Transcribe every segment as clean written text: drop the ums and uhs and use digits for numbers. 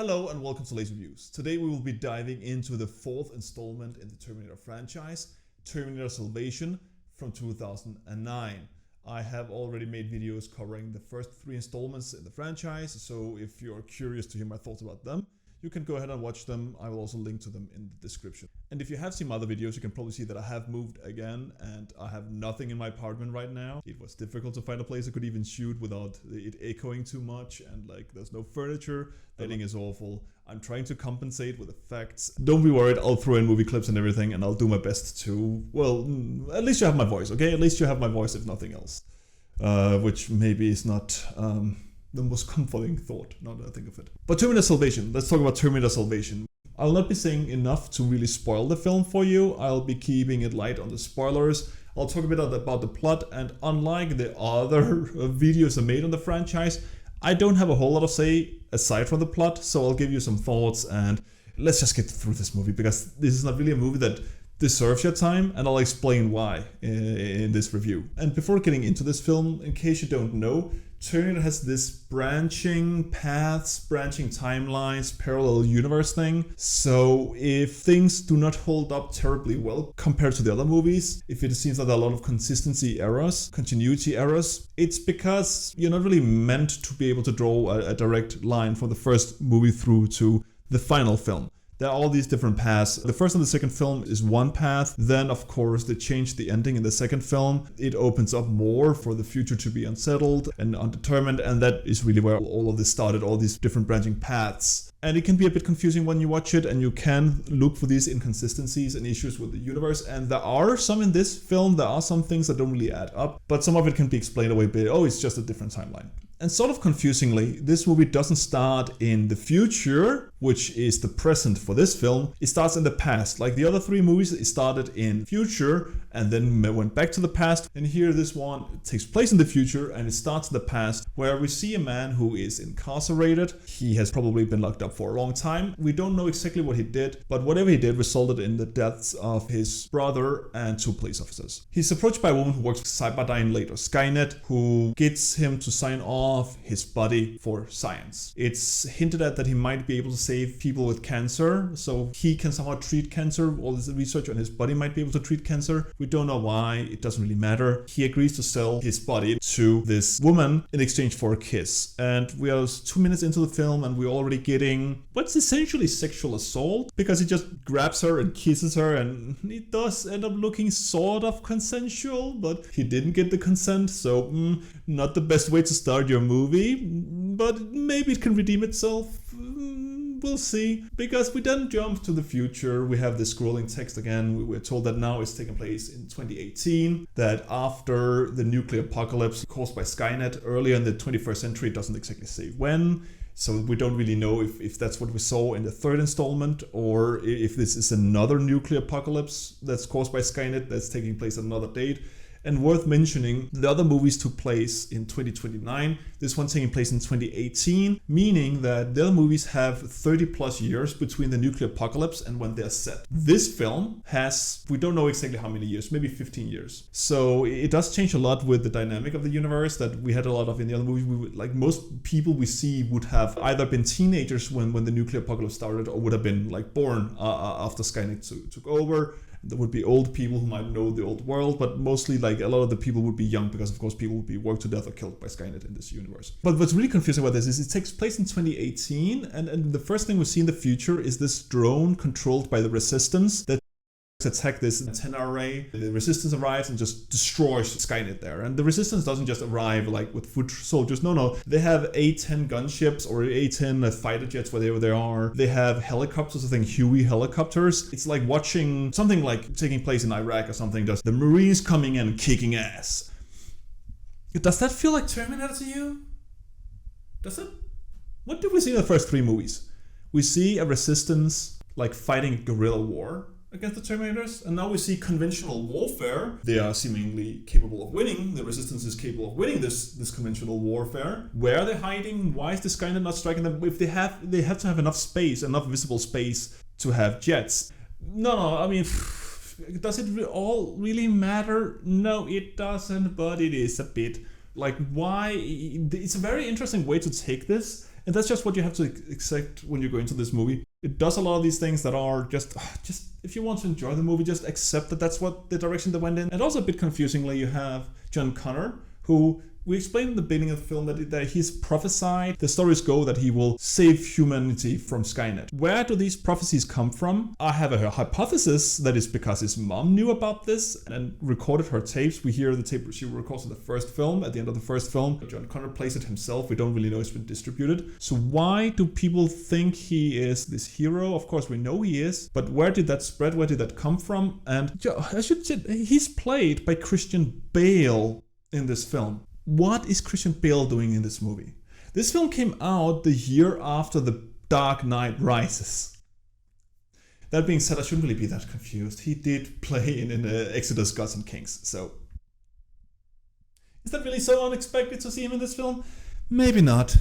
Hello and welcome to Laser Reviews. Today we will be diving into the fourth installment in the Terminator franchise, Terminator Salvation from 2009. I have already made videos covering the first three installments in the franchise, so if you're curious to hear my thoughts about them, you can go ahead and watch them. I will also link to them in the description. And if you have seen my other videos, you can probably see that I have moved again and I have nothing in my apartment right now. It was difficult to find a place I could even shoot without it echoing too much, and like there's no furniture. Lighting is awful. I'm trying to compensate with effects. Don't be worried, I'll throw in movie clips and everything, and I'll do my best to, well, at least you have my voice, okay? At least you have my voice if nothing else. Which maybe is not the most comforting thought, now that I think of it. But Terminator Salvation, let's talk about Terminator Salvation. I'll not be saying enough to really spoil the film for you. I'll be keeping it light on the spoilers. I'll talk a bit about the plot, and unlike the other videos I made on the franchise, I don't have a whole lot of say aside from the plot, so I'll give you some thoughts and let's just get through this movie, because this is not really a movie that deserves your time, and I'll explain why in this review. And before getting into this film, in case you don't know, Terminator has this branching paths, branching timelines, parallel universe thing. So if things do not hold up terribly well compared to the other movies, if it seems that there are a lot of consistency errors, continuity errors, it's because you're not really meant to be able to draw a direct line from the first movie through to the final film. There are all these different paths. The first and the second film is one path. Then, of course, they changed the ending in the second film. It opens up more for the future to be unsettled and undetermined. And that is really where all of this started, all these different branching paths. And it can be a bit confusing when you watch it, and you can look for these inconsistencies and issues with the universe. And there are some in this film. There are some things that don't really add up, but some of it can be explained away by, oh, it's just a different timeline. And sort of confusingly, this movie doesn't start in the future, which is the present for this film. It starts in the past. Like the other three movies, it started in future and then went back to the past. And here this one takes place in the future and it starts in the past, where we see a man who is incarcerated. He has probably been locked up for a long time. We don't know exactly what he did, but whatever he did resulted in the deaths of his brother and two police officers. He's approached by a woman who works for Cyberdyne, later Skynet, who gets him to sign off his body for science. It's hinted at that he might be able to save people with cancer, so he can somehow treat cancer. All this research on his body might be able to treat cancer. We don't know why, it doesn't really matter. He agrees to sell his body to this woman in exchange for a kiss. And we are 2 minutes into the film and we're already getting what's essentially sexual assault, because he just grabs her and kisses her, and it does end up looking sort of consensual, but he didn't get the consent, so not the best way to start your movie, but maybe it can redeem itself. We'll see, because we then jump to the future. We have this scrolling text again. We're told that now it's taking place in 2018, that after the nuclear apocalypse caused by Skynet earlier in the 21st century. It doesn't exactly say when, so we don't really know if that's what we saw in the third installment, or if this is another nuclear apocalypse that's caused by Skynet that's taking place at another date. And worth mentioning, the other movies took place in 2029, this one taking place in 2018, meaning that the other movies have 30 plus years between the nuclear apocalypse and when they're set. This film has, we don't know exactly how many years, maybe 15 years. So it does change a lot with the dynamic of the universe that we had a lot of in the other movies. Like most people we see would have either been teenagers when the nuclear apocalypse started, or would have been like born after Skynet took over. There would be old people who might know the old world, but mostly like a lot of the people would be young, because of course people would be worked to death or killed by Skynet in this universe. But what's really confusing about this is it takes place in 2018, and the first thing we see in the future is this drone controlled by the Resistance that attack this antenna array. The Resistance arrives and just destroys Skynet there. And the Resistance doesn't just arrive like with foot soldiers. No. They have A-10 gunships or A-10 fighter jets, wherever they are. They have helicopters, I think Huey helicopters. It's like watching something like taking place in Iraq or something. Just the Marines coming in and kicking ass. Does that feel like Terminator to you? Does it? What did we see in the first three movies? We see a Resistance like fighting guerrilla war against the Terminators, and now we see conventional warfare. They are seemingly capable of winning. The Resistance is capable of winning this conventional warfare. Where are they hiding? Why is the Skynet not striking them? If they have to have enough space, enough visible space to have jets. No, I mean, does it all really matter? No, it doesn't, but it is a bit. Like, why? It's a very interesting way to take this, And that's just what you have to accept when you go into this movie. It does a lot of these things that are just if you want to enjoy the movie, just accept that that's what the direction they went in. And also a bit confusingly, you have John Connor, who we explained in the beginning of the film that he's prophesied. The stories go that he will save humanity from Skynet. Where do these prophecies come from? I have a hypothesis that is because his mom knew about this and recorded her tapes. We hear the tape she records in the first film. At the end of the first film, John Connor plays it himself. We don't really know it's been distributed. So why do people think he is this hero? Of course, we know he is. But where did that spread? Where did that come from? And I should say, he's played by Christian Bale in this film. What is Christian Bale doing in this movie? This film came out the year after The Dark Knight Rises. That being said, I shouldn't really be that confused. He did play in Exodus, Gods and Kings, so... Is that really so unexpected to see him in this film? Maybe not.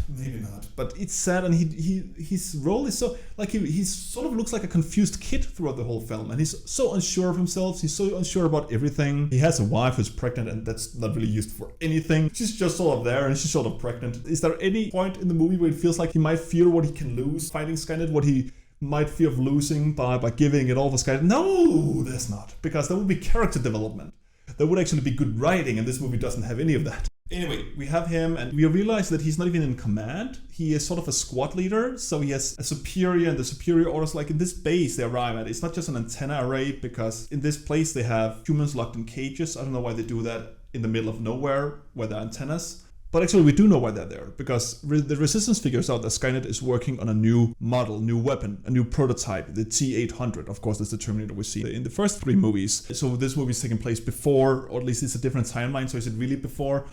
But it's sad, and his role is so... Like, he sort of looks like a confused kid throughout the whole film, and he's so unsure of himself, he's so unsure about everything. He has a wife who's pregnant, and that's not really used for anything. She's just sort of there, and she's sort of pregnant. Is there any point in the movie where it feels like he might fear what he can lose fighting Skynet, what he might fear of losing by giving it all for Skynet? No, there's not, because that would be character development. That would actually be good writing, and this movie doesn't have any of that. Anyway, we have him, and we realize that he's not even in command. He is sort of a squad leader, so he has a superior, and the superior orders, like in this base they arrive at, it's not just an antenna array, because in this place they have humans locked in cages. I don't know why they do that in the middle of nowhere, where there are antennas. But actually we do know why they're there, because the Resistance figures out that Skynet is working on a new model, new weapon, a new prototype, the T-800. Of course, that's the Terminator we see in the first 3 movies. So this movie is taking place before, or at least it's a different timeline, so is it really before?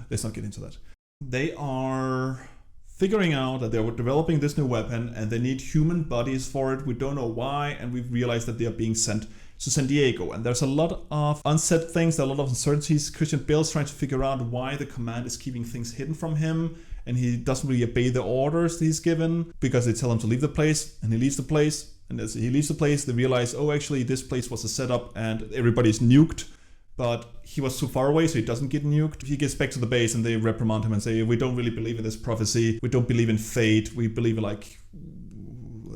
Let's not get into that. They are figuring out that they're developing this new weapon, and they need human bodies for it. We don't know why, and we've realized that they are being sent to San Diego, and there's a lot of unsaid things, there are a lot of uncertainties. Christian Bale's trying to figure out why the command is keeping things hidden from him, and he doesn't really obey the orders that he's given, because they tell him to leave the place, and he leaves the place, and as he leaves the place, they realize, oh, actually this place was a setup, and everybody's nuked, but he was too far away, so he doesn't get nuked. He gets back to the base, and they reprimand him and say, we don't really believe in this prophecy, we don't believe in fate, we believe in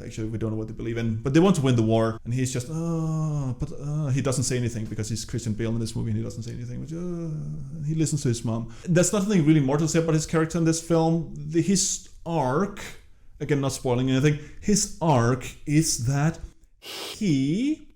actually, we don't know what they believe in, but they want to win the war, and he's just, he doesn't say anything, because he's Christian Bale in this movie, and he doesn't say anything, he listens to his mom. There's nothing really more to say about his character in this film. His arc, again, not spoiling anything, his arc is that he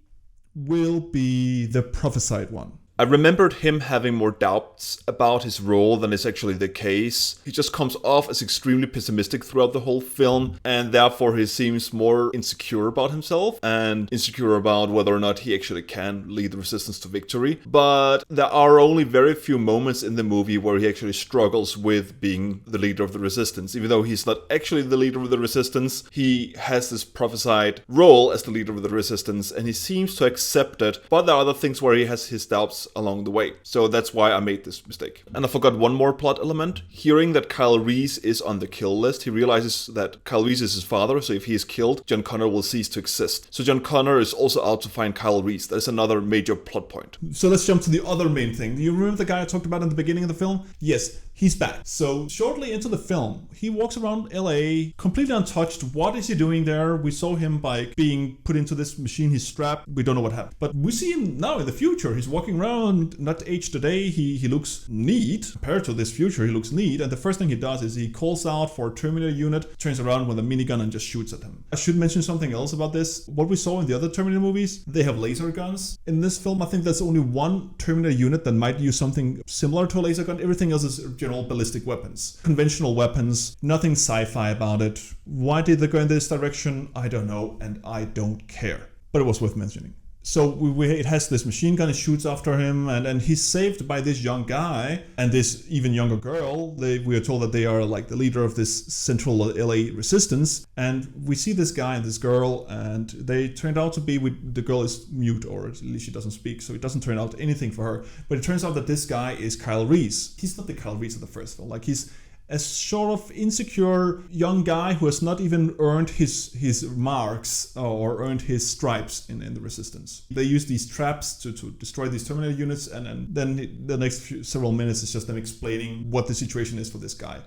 will be the prophesied one. I remembered him having more doubts about his role than is actually the case. He just comes off as extremely pessimistic throughout the whole film, and therefore he seems more insecure about himself and insecure about whether or not he actually can lead the Resistance to victory. But there are only very few moments in the movie where he actually struggles with being the leader of the Resistance. Even though he's not actually the leader of the Resistance, he has this prophesied role as the leader of the Resistance, and he seems to accept it. But there are other things where he has his doubts along the way. So that's why I made this mistake. And I forgot one more plot element. Hearing that Kyle Reese is on the kill list, he realizes that Kyle Reese is his father, so if he is killed, John Connor will cease to exist. So John Connor is also out to find Kyle Reese. That is another major plot point. So let's jump to the other main thing. Do you remember the guy I talked about in the beginning of the film? Yes, he's back. So shortly into the film, he walks around LA completely untouched. What is he doing there? We saw him by being put into this machine. He's strapped. We don't know what happened. But we see him now in the future. He's walking around, not aged today. He looks neat. Compared to this future, he looks neat. And the first thing he does is he calls out for a Terminator unit, turns around with a minigun and just shoots at him. I should mention something else about this. What we saw in the other Terminator movies, they have laser guns. In this film, I think there's only one Terminator unit that might use something similar to a laser gun. Everything else is general ballistic weapons. Conventional weapons, nothing sci-fi about it. Why did they go in this direction? I don't know, and I don't care. But it was worth mentioning. So it has this machine gun, it shoots after him, and he's saved by this young guy and this even younger girl. We are told that they are like the leader of this central LA resistance. And we see this guy and this girl, and they turned out to be, the girl is mute, or at least she doesn't speak, so it doesn't turn out anything for her. But it turns out that this guy is Kyle Reese. He's not the Kyle Reese of the first film. Like, he's a sort of insecure young guy who has not even earned his marks or earned his stripes in the Resistance. They use these traps to destroy these Terminator units, and then the next several minutes is just them explaining what the situation is for this guy,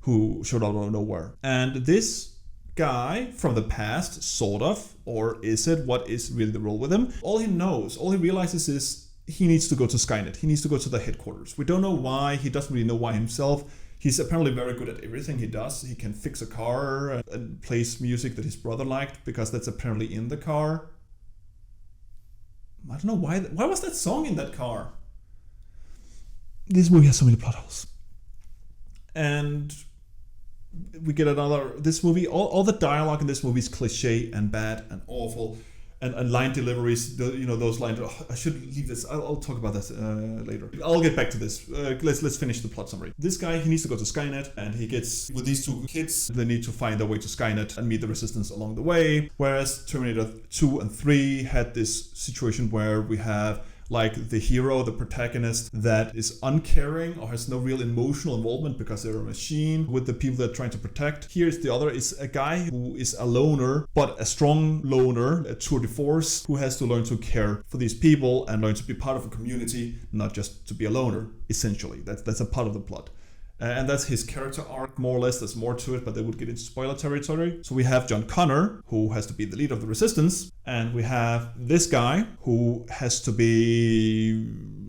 who showed up out of nowhere. And this guy from the past, sort of, or is it, what is really the role with him? All he knows, all he realizes is he needs to go to Skynet. He needs to go to the headquarters. We don't know why. He doesn't really know why himself. He's apparently very good at everything he does. He can fix a car and plays music that his brother liked because that's apparently in the car. I don't know why. Why was that song in that car? This movie has so many plot holes. And we get this movie, all the dialogue in this movie is cliche and bad and awful. And line deliveries, those lines. Oh, I should leave this. I'll talk about that later. I'll get back to this. Let's finish the plot summary. This guy, he needs to go to Skynet, and he gets with these two kids. They need to find their way to Skynet and meet the resistance along the way. Whereas Terminator 2 and 3 had this situation where we have like the hero, the protagonist that is uncaring or has no real emotional involvement because they're a machine with the people they're trying to protect. Here's the other, is a guy who is a loner, but a strong loner, a tour de force, who has to learn to care for these people and learn to be part of a community, not just to be a loner, essentially. That's a part of the plot. And that's his character arc, more or less. There's more to it, but they would get into spoiler territory. So we have John Connor, who has to be the leader of the resistance. And we have this guy who has to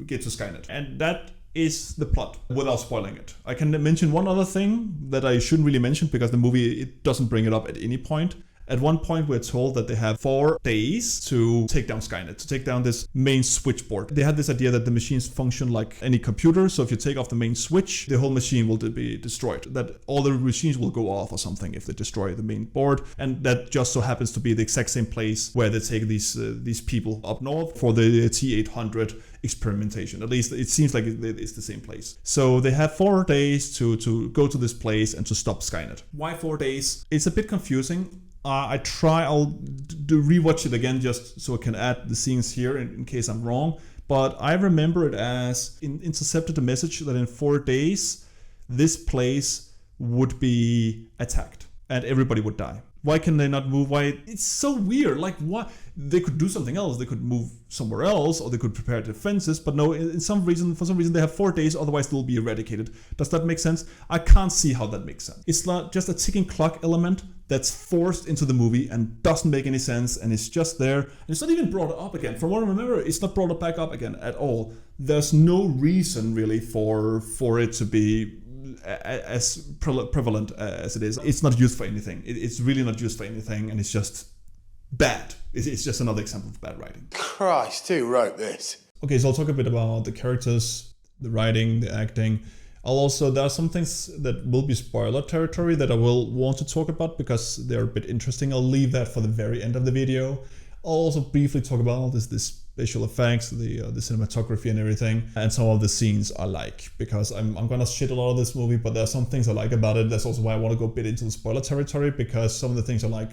get to Skynet. And that is the plot, without spoiling it. I can mention one other thing that I shouldn't really mention because the movie, it doesn't bring it up at any point. At one point, we're told that they have 4 days to take down Skynet, to take down this main switchboard. They had this idea that the machines function like any computer, so if you take off the main switch, the whole machine will be destroyed. That all the machines will go off or something if they destroy the main board, and that just so happens to be the exact same place where they take these people up north for the T-800 experimentation. At least it seems like it's the same place. So they have 4 days to go to this place and to stop Skynet. Why 4 days? It's a bit confusing. I'll rewatch it again just so I can add the scenes here in case I'm wrong. But I remember it as intercepted a message that in 4 days, this place would be attacked and everybody would die. Why can they not move? Why? It's so weird. Like, what? They could do something else. They could move somewhere else, or they could prepare defenses. But no, for some reason, they have 4 days. Otherwise, they'll be eradicated. Does that make sense? I can't see how that makes sense. It's not just a ticking clock element that's forced into the movie and doesn't make any sense, and it's just there. And it's not even brought up again. From what I remember, it's not brought back up again at all. There's no reason really for it to be as prevalent as it is. It's not used for anything. It's really not used for anything, and it's just bad. It's just another example of bad writing. Christ, who wrote this? Okay, so I'll talk a bit about the characters, the writing, the acting. There are some things that will be spoiler territory that I will want to talk about because they're a bit interesting. I'll leave that for the very end of the video. I'll also briefly talk about this visual effects, the cinematography and everything, and some of the scenes I like, because I'm gonna shit a lot of this movie, but there are some things I like about it. That's also why I want to go a bit into the spoiler territory, because some of the things I like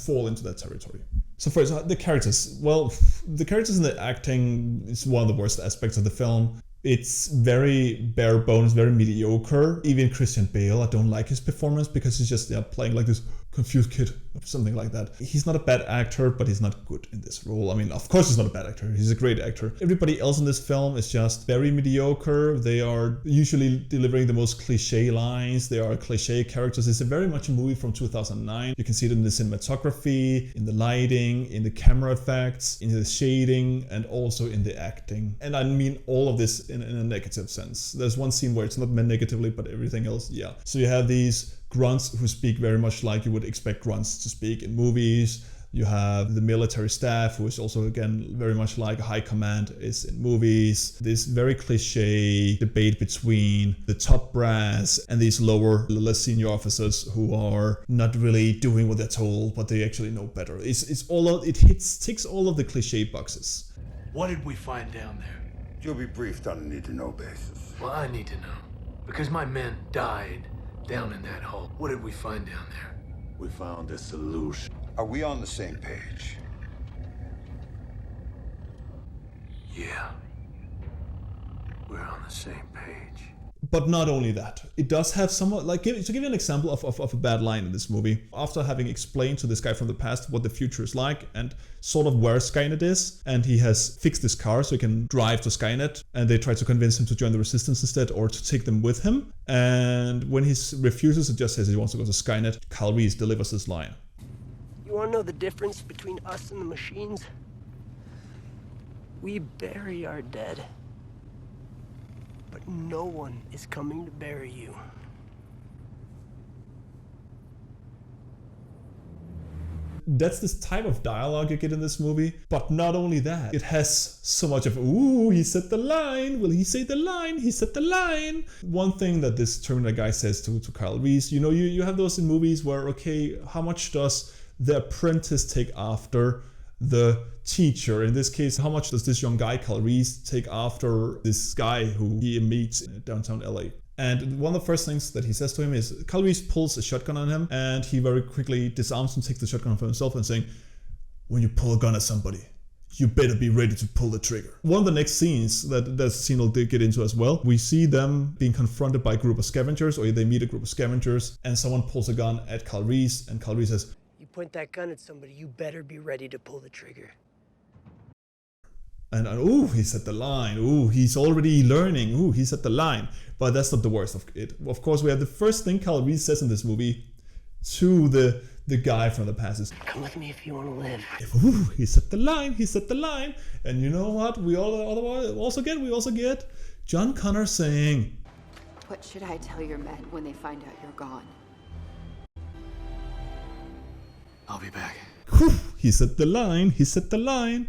fall into that territory. So first, the characters. Well, the characters and the acting is one of the worst aspects of the film. It's very bare bones, very mediocre. Even Christian Bale, I don't like his performance because he's just playing like this confused kid or something like that. He's not a bad actor, but he's not good in this role. I mean, of course he's not a bad actor. He's a great actor. Everybody else in this film is just very mediocre. They are usually delivering the most cliche lines. They are cliche characters. It's very much a movie from 2009. You can see it in the cinematography, in the lighting, in the camera effects, in the shading, and also in the acting. And I mean all of this in a negative sense. There's one scene where it's not meant negatively, but everything else, yeah. So you have these grunts who speak very much like you would expect grunts to speak in movies. You have the military staff, who is also, again, very much like high command is in movies. This very cliche debate between the top brass and these lower, less senior officers who are not really doing what they're told, but they actually know better. It ticks all of the cliche boxes. What did we find down there? You'll be briefed on a need-to-know basis. Well, I need to know. Because my men died down in that hole. What did we find down there? We found a solution. Are we on the same page? Yeah. We're on the same page. But not only that, it does have somewhat, like, to give you an example of a bad line in this movie. After having explained to this guy from the past what the future is like and sort of where Skynet is, and he has fixed his car so he can drive to Skynet, and they try to convince him to join the resistance instead or to take them with him. And when he refuses, it just says he wants to go to Skynet. Kyle Reese delivers this line. You want to know the difference between us and the machines? We bury our dead. But no one is coming to bury you. That's this type of dialogue you get in this movie. But not only that, it has so much of, ooh, he said the line. Will he say the line? He said the line. One thing that this Terminator guy says to Kyle Reese, you know, you have those in movies where, okay, how much does the apprentice take after the teacher? In this case, how much does this young guy, Kyle Reese, take after this guy who he meets in downtown LA? And one of the first things that he says to him is, Kyle Reese pulls a shotgun on him, and he very quickly disarms him, takes the shotgun for himself, and saying, when you pull a gun at somebody, you better be ready to pull the trigger. One of the next scenes that scene will get into as well, we see them being confronted by a group of scavengers, or they meet a group of scavengers, and someone pulls a gun at Kyle Reese, and Kyle Reese says, You point that gun at somebody, you better be ready to pull the trigger. And ooh, he said the line. Ooh, he's already learning. Ooh, he said the line. But that's not the worst of it. Of course, we have the first thing Kyle Reese says in this movie to the guy from the past is, Come with me if you want to live. ooh, he said the line. He said the line. And you know what? We also get John Connor saying, What should I tell your men when they find out you're gone? I'll be back. whew, he said the line. He said the line.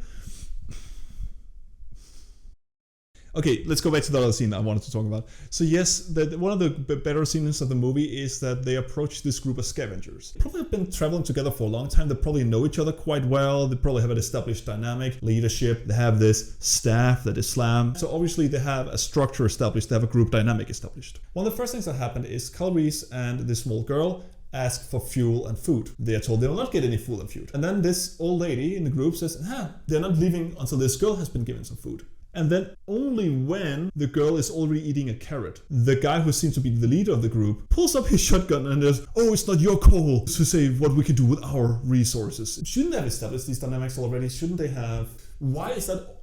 Okay, let's go back to the other scene I wanted to talk about. So yes, one of the better scenes of the movie is that they approach this group of scavengers. They probably have been traveling together for a long time. They probably know each other quite well. They probably have an established dynamic, leadership. They have this staff that is slam. So obviously they have a structure established. They have a group dynamic established. One of the first things that happened is Kyle Reese and this small girl ask for fuel and food. They are told they will not get any fuel and food. And then this old lady in the group says, they're not leaving until this girl has been given some food. And then only when the girl is already eating a carrot, the guy who seems to be the leader of the group pulls up his shotgun and says, oh, it's not your call to say what we can do with our resources. Shouldn't they have established these dynamics already? Shouldn't they have? Why is that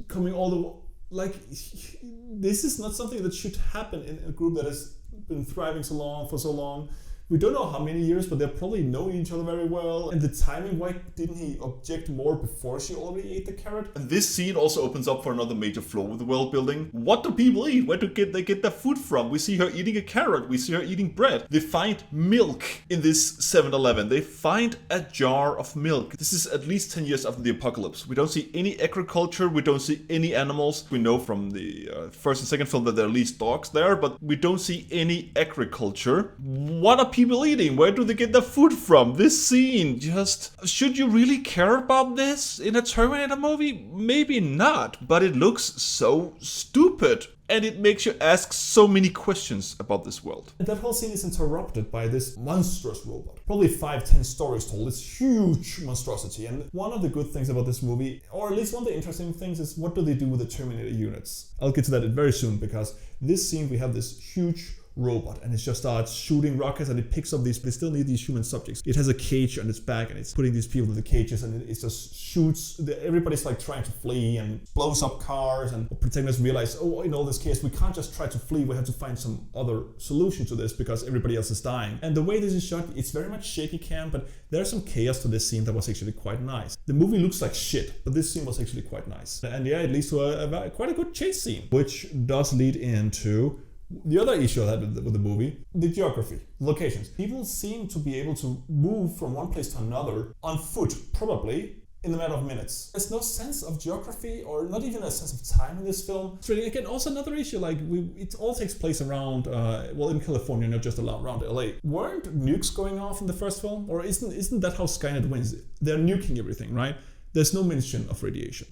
coming all the, like, this is not something that should happen in a group that has been thriving for so long. We don't know how many years, but they probably know each other very well. And the timing, why didn't he object more before she already ate the carrot? And this scene also opens up for another major flaw with the world building. What do people eat? Where do they get their food from? We see her eating a carrot. We see her eating bread. They find milk in this 7-Eleven. They find a jar of milk. This is at least 10 years after the apocalypse. We don't see any agriculture. We don't see any animals. We know from the first and second film that there are at least dogs there, but we don't see any agriculture. What are people eating? Where do they get their food from? This scene just... Should you really care about this in a Terminator movie? Maybe not, but it looks so stupid. And it makes you ask so many questions about this world. And that whole scene is interrupted by this monstrous robot. Probably 5-10 stories tall. This huge monstrosity. And one of the good things about this movie, or at least one of the interesting things, is what do they do with the Terminator units? I'll get to that very soon, because this scene we have this huge robot and it just starts shooting rockets and it picks up these, they still need these human subjects. It has a cage on its back and it's putting these people in the cages and it just shoots. Everybody's like trying to flee and blows up cars, and protagonists realize, oh, in all this case, we can't just try to flee. We have to find some other solution to this because everybody else is dying. And the way this is shot, it's very much shaky cam, but there's some chaos to this scene that was actually quite nice. The movie looks like shit, but this scene was actually quite nice. And yeah, it leads to quite a good chase scene, which does lead into the other issue I had with the movie, the geography, locations. People seem to be able to move from one place to another on foot, probably in a matter of minutes. There's no sense of geography or not even a sense of time in this film. It's really, again, also another issue, like it all takes place around, in California, not just around LA. Weren't nukes going off in the first film? Or isn't that how Skynet wins? They're nuking everything, right? There's no mention of radiation.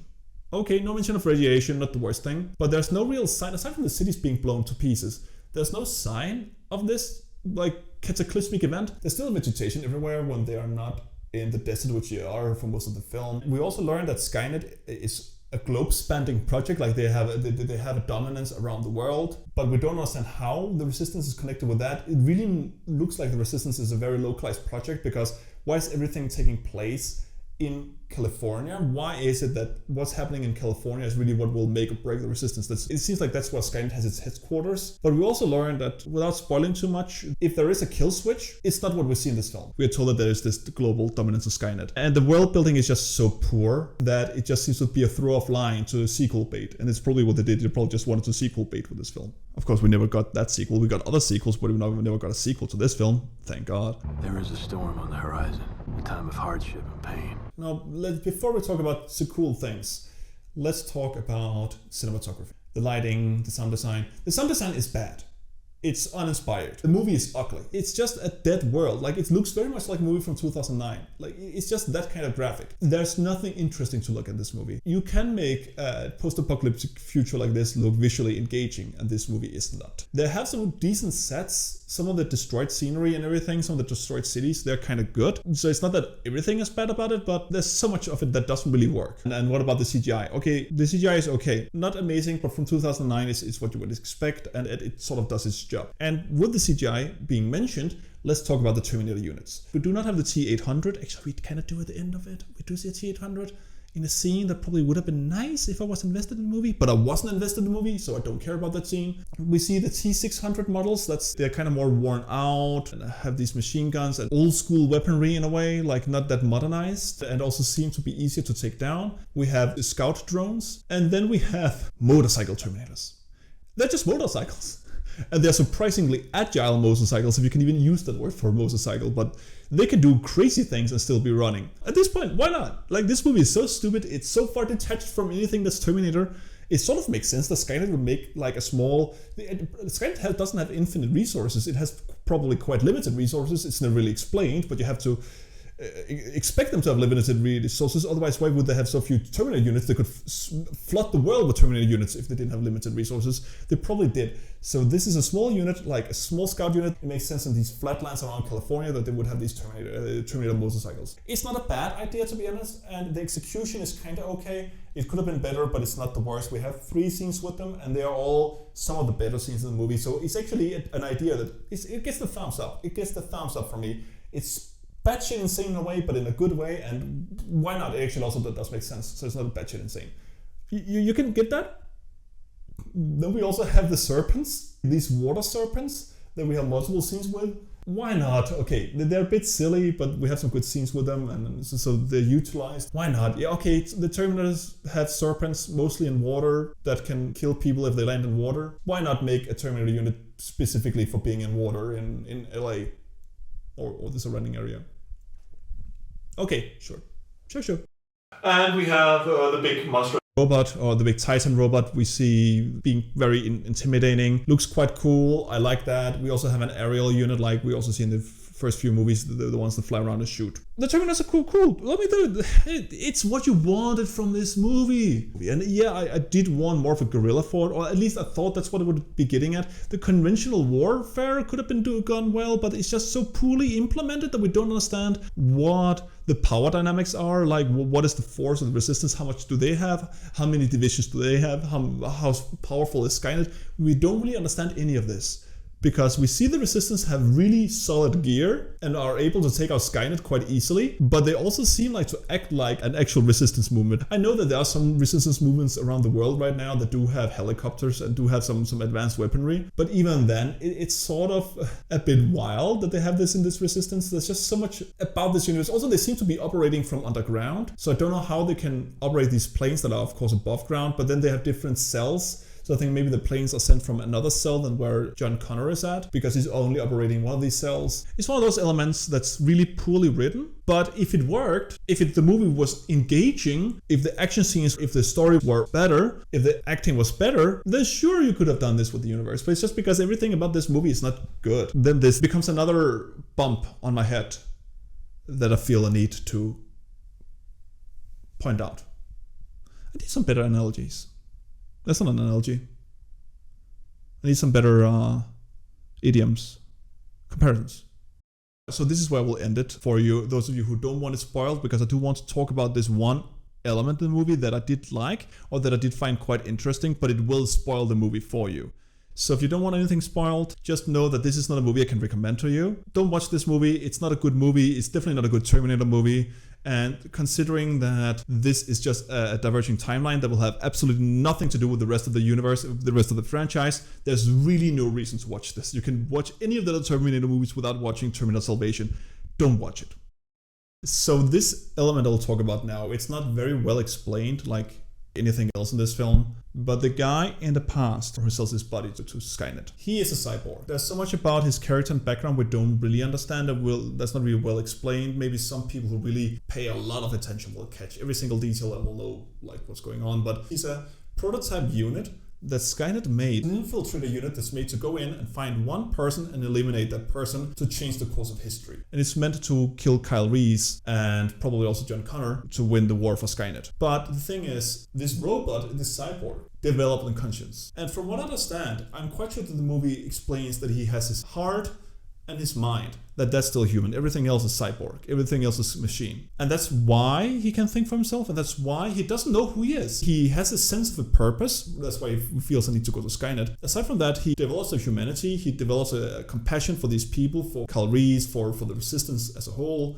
Okay, no mention of radiation, not the worst thing, but there's no real sign, aside from the cities being blown to pieces, there's no sign of this, like, cataclysmic event. There's still vegetation everywhere when they are not in the desert, which they are for most of the film. We also learned that Skynet is a globe-spanning project, like they have a dominance around the world, but we don't understand how the Resistance is connected with that. It really looks like the Resistance is a very localized project, because why is everything taking place in California? Why is it that what's happening in California is really what will make or break the Resistance? It seems like that's where Skynet has its headquarters. But we also learned that, without spoiling too much, if there is a kill switch, it's not what we see in this film. We are told that there is this global dominance of Skynet. And the world building is just so poor that it just seems to be a throw-off line to sequel bait. And it's probably what they did. They probably just wanted to sequel bait with this film. Of course, we never got that sequel. We got other sequels, but we never got a sequel to this film. Thank God. There is a storm on the horizon, a time of hardship and pain. Now, before we talk about the cool things, let's talk about cinematography. The lighting, the sound design. The sound design is bad. It's uninspired. The movie is ugly. It's just a dead world. Like, it looks very much like a movie from 2009. Like, it's just that kind of graphic. There's nothing interesting to look at this movie. You can make a post-apocalyptic future like this look visually engaging, and this movie is not. They have some decent sets. Some of the destroyed scenery and everything, some of the destroyed cities, they're kind of good. So it's not that everything is bad about it, but there's so much of it that doesn't really work. And what about the CGI? Okay, the CGI is okay. Not amazing, but from 2009 is what you would expect, and it sort of does its job. And with the CGI being mentioned, let's talk about the Terminator units. We do not have the T-800. Actually, we kind of do at the end of it. We do see a T-800 in a scene that probably would have been nice if I was invested in the movie, but I wasn't invested in the movie, so I don't care about that scene. We see the T-600 models. They're kind of more worn out and have these machine guns and old school weaponry in a way, like not that modernized, and also seem to be easier to take down. We have the scout drones, and then we have motorcycle Terminators. They're just motorcycles. And they're surprisingly agile motorcycles, if you can even use that word for a motorcycle, but they can do crazy things and still be running. At this point, why not? Like, this movie is so stupid, it's so far detached from anything that's Terminator. It sort of makes sense that Skynet would make like a small... Skynet doesn't have infinite resources, it has probably quite limited resources. It's never really explained, but you have to expect them to have limited resources. Otherwise, why would they have so few Terminator units? They could flood the world with Terminator units if they didn't have limited resources. They probably did. So this is a small unit, like a small scout unit. It makes sense in these flatlands around California that they would have these Terminator motorcycles. It's not a bad idea, to be honest, and the execution is kind of okay. It could have been better, but it's not the worst. We have 3 scenes with them, and they are all some of the better scenes in the movie. So it's actually an idea that it gets the thumbs up. It gets the thumbs up for me. It's batshit insane in a way, but in a good way, and why not? It actually also does make sense, so it's not batshit insane. You can get that. Then we also have the serpents, these water serpents that we have multiple scenes with. Why not? Okay, they're a bit silly, but we have some good scenes with them, and so they're utilized. Why not? Yeah, okay, the Terminators have serpents mostly in water that can kill people if they land in water. Why not make a Terminator unit specifically for being in water in LA or the surrounding area? Okay, sure. And we have the big monster robot, or the big Titan robot we see being very intimidating. Looks quite cool. I like that. We also have an aerial unit like we also see in the first few movies, the ones that fly around and shoot. The Terminators are cool. Let me tell you, it's what you wanted from this movie. And yeah, I did want more of a guerrilla for it, or at least I thought that's what it would be getting at. The conventional warfare could have been gone well, but it's just so poorly implemented that we don't understand what the power dynamics are. Like, what is the force of the Resistance? How much do they have? How many divisions do they have? How powerful is Skynet? We don't really understand any of this, because we see the Resistance have really solid gear and are able to take out Skynet quite easily, but they also seem like to act like an actual Resistance movement. I know that there are some Resistance movements around the world right now that do have helicopters and do have some advanced weaponry, but even then, it's sort of a bit wild that they have this in this Resistance. There's just so much about this universe. Also, they seem to be operating from underground, so I don't know how they can operate these planes that are of course above ground, but then they have different cells. So I think maybe the planes are sent from another cell than where John Connor is at, because he's only operating one of these cells. It's one of those elements that's really poorly written, but if it worked, if the movie was engaging, if the action scenes, if the story were better, if the acting was better, then sure you could have done this with the universe. But it's just because everything about this movie is not good. Then this becomes another bump on my head that I feel a need to point out. I need some better analogies. That's not an analogy. I need some better idioms, comparisons. So this is where we'll end it for you, those of you who don't want it spoiled, because I do want to talk about this one element in the movie that I did like or that I did find quite interesting, but it will spoil the movie for you. So if you don't want anything spoiled, just know that this is not a movie I can recommend to you. Don't watch this movie. It's not a good movie. It's definitely not a good Terminator movie. And considering that this is just a diverging timeline that will have absolutely nothing to do with the rest of the universe, the rest of the franchise, there's really no reason to watch this. You can watch any of the other Terminator movies without watching Terminator Salvation. Don't watch it. So this element I'll talk about now, it's not very well explained like anything else in this film, but the guy in the past who sells his body to Skynet, he is a cyborg. There's so much about his character and background we don't really understand, that's not really well explained. Maybe some people who really pay a lot of attention will catch every single detail and will know like what's going on, but he's a prototype unit that Skynet made, an infiltrator unit that's made to go in and find one person and eliminate that person to change the course of history. And it's meant to kill Kyle Reese and probably also John Connor to win the war for Skynet. But the thing is, this robot, this cyborg, developed a conscience. And from what I understand, I'm quite sure that the movie explains that he has his heart and his mind, that's still human. Everything else is cyborg. Everything else is machine. And that's why he can think for himself, and that's why he doesn't know who he is. He has a sense of a purpose. That's why he feels the need to go to Skynet. Aside from that, he develops a humanity. He develops a compassion for these people, for Kyle Reese, for the Resistance as a whole.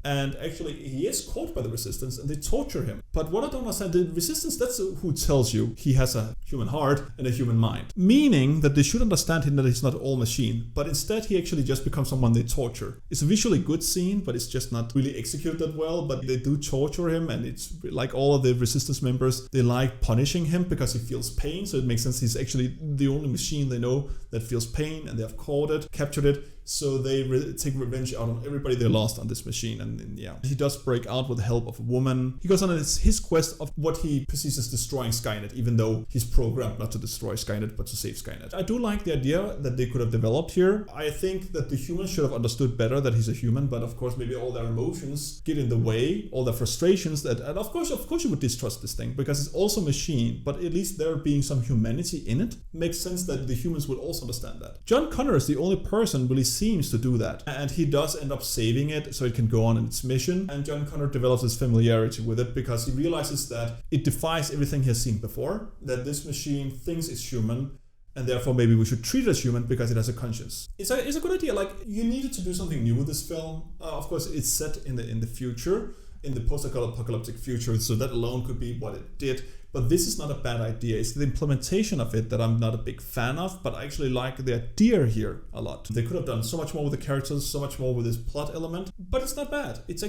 And actually, he is caught by the Resistance and they torture him. But what I don't understand, the Resistance, that's who tells you he has a human heart and a human mind. Meaning that they should understand him that he's not all machine. But instead, he actually just becomes someone they torture. It's a visually good scene, but it's just not really executed that well. But they do torture him, and it's like all of the Resistance members, they like punishing him because he feels pain. So it makes sense he's actually the only machine they know that feels pain, and they have caught it, captured it. So they take revenge out on everybody they lost on this machine. And yeah, he does break out with the help of a woman. He goes on his quest of what he perceives as destroying Skynet, even though he's programmed not to destroy Skynet, but to save Skynet. I do like the idea that they could have developed here. I think that the humans should have understood better that he's a human, but of course maybe all their emotions get in the way, all their frustrations, and of course you would distrust this thing because it's also a machine, but at least there being some humanity in it makes sense that the humans would also understand that. John Connor is the only person really seems to do that, and he does end up saving it so it can go on in its mission. And John Connor develops his familiarity with it because he realizes that it defies everything he has seen before, that this machine thinks it's human, and therefore maybe we should treat it as human because it has a conscience. It's a good idea. Like, you needed to do something new with this film. Of course, it's set in the future, in the post-apocalyptic future, so that alone could be what it did. But this is not a bad idea. It's the implementation of it that I'm not a big fan of, but I actually like the idea here a lot. They could have done so much more with the characters, so much more with this plot element, but it's not bad. It's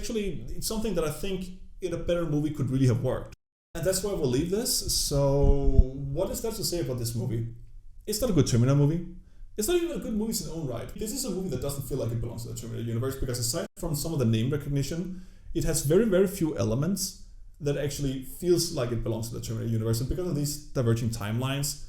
something that I think in a better movie could really have worked. And that's why we'll leave this. So what is there to say about this movie? It's not a good Terminator movie. It's not even a good movie in its own right. This is a movie that doesn't feel like it belongs to the Terminator universe because aside from some of the name recognition, it has very, very few elements that actually feels like it belongs to the Terminator universe. And because of these diverging timelines,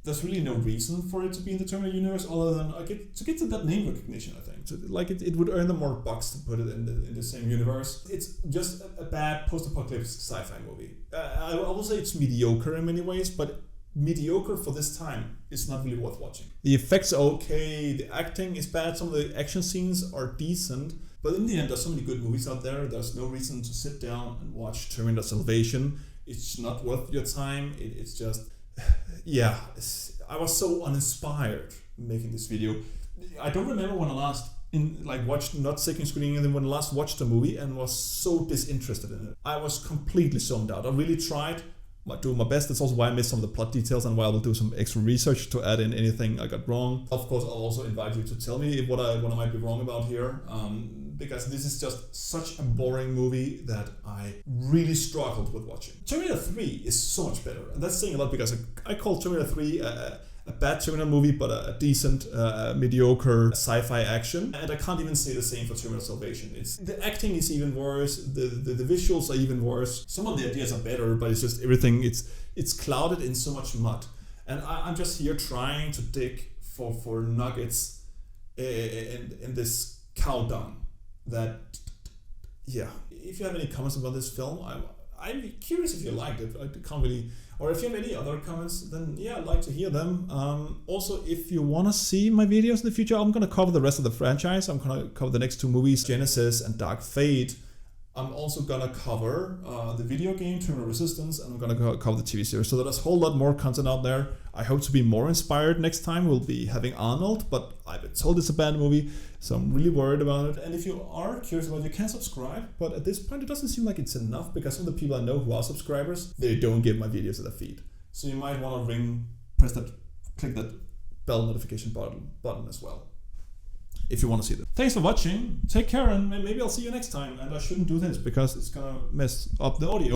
there's really no reason for it to be in the Terminator universe other than to get to that name recognition, I think. It would earn them more bucks to put it in the same universe. It's just a bad post-apocalyptic sci-fi movie. I will say it's mediocre in many ways, but mediocre for this time is not really worth watching. The effects are okay, the acting is bad, some of the action scenes are decent, but in the end, there's so many good movies out there. There's no reason to sit down and watch Terminator Salvation. It's not worth your time. It's just, yeah. I was so uninspired making this video. I don't remember when I last watched not second screening and then when I last watched the movie and was so disinterested in it. I was completely zoned out. I really tried doing my best. That's also why I missed some of the plot details and why I will do some extra research to add in anything I got wrong. Of course, I'll also invite you to tell me what I might be wrong about here. Because this is just such a boring movie that I really struggled with watching. Terminator 3 is so much better, and that's saying a lot because I call Terminator 3 a bad Terminator movie, but a decent, mediocre sci-fi action. And I can't even say the same for Terminator Salvation. The acting is even worse, the visuals are even worse. Some of the ideas are better, but it's just everything, it's clouded in so much mud. And I'm just here trying to dig for nuggets in this cow dung. That, yeah, if you have any comments about this film, I'm curious if you liked it. I can't really, or if you have any other comments, then yeah, I'd like to hear them. Also, if you want to see my videos in the future, I'm going to cover the rest of the franchise. I'm going to cover the next two movies, Genesis and Dark Fate. I'm also gonna cover the video game Terminator Resistance, and I'm gonna cover the TV series. So there's a whole lot more content out there. I hope to be more inspired next time. We'll be having Arnold, but I've been told it's a bad movie, so I'm really worried about it. And if you are curious about it, you can subscribe, but at this point it doesn't seem like it's enough, because some of the people I know who are subscribers, they don't give my videos to their feed. So you might want to click that bell notification button as well, if you want to see this. Thanks for watching, take care, and maybe I'll see you next time. And I shouldn't do this because it's gonna mess up the audio.